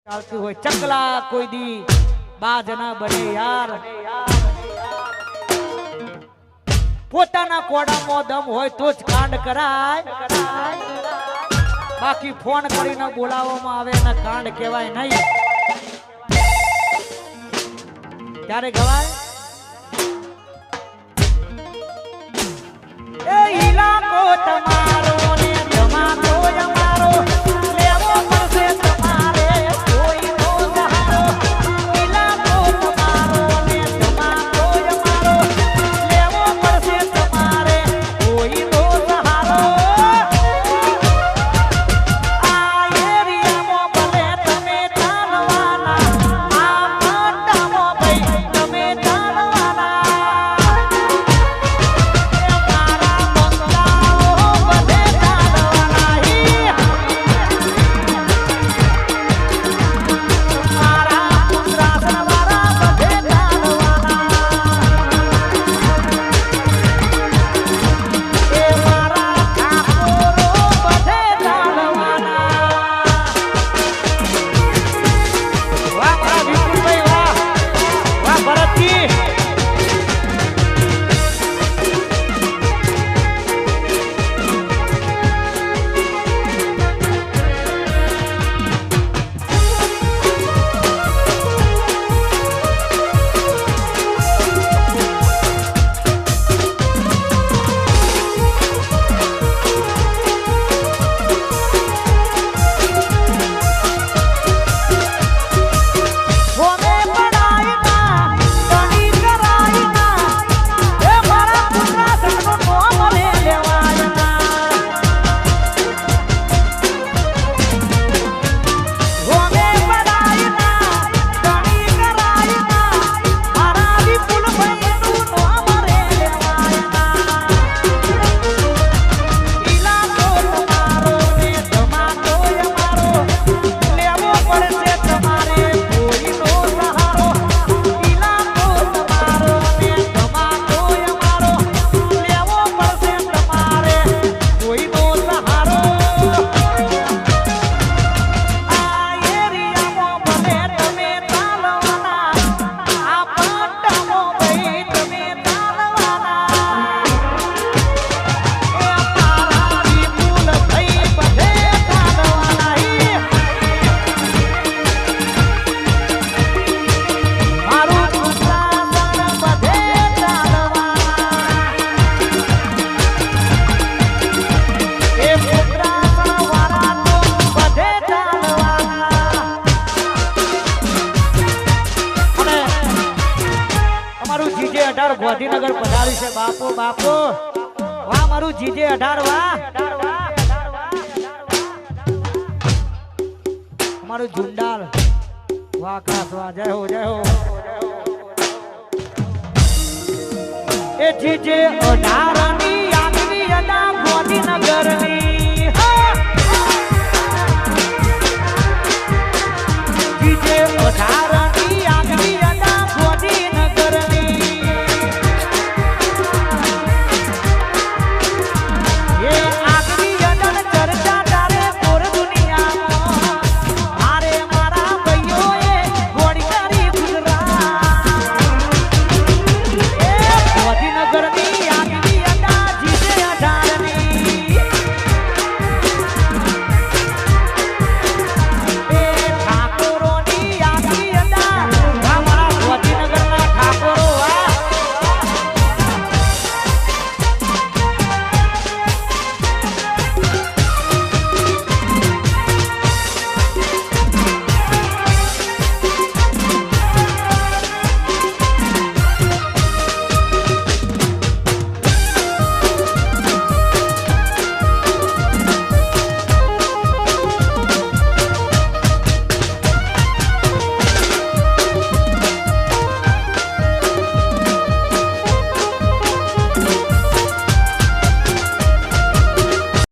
ચાલતી હોય ચકલા કોઈ દી બાજ ના બને યાર પોતાના કોડામાં દમ હોય તો જ કાંડ કરાય બાકી ફોન કરીને બોલાવવામાં આવે ને કાંડ કહેવાય નહીં ત્યારે ગવાય એ ઈલાકો તમારો ને જમાનો અમારો લેવો પડશે તમારે કોઈ નો સહારો ઈલાકો તમારો ને જમાનો અમારો લેવો પડશે તમારે કોઈ નો સહારો આ એરિયામાં ભલે તમે ચાલવાના આ પટ્ટામાં ભાઈ તમે ચાલવાના ગાંધીનગર પધારી છે બાપો બાપો વાહ મારું જીજે 18 વાહ અમારું ઝુંડાલ વાહ ખાસ વાહ જય હો એ જીજે 18 ની આગની અડા ગાંધીનગર ની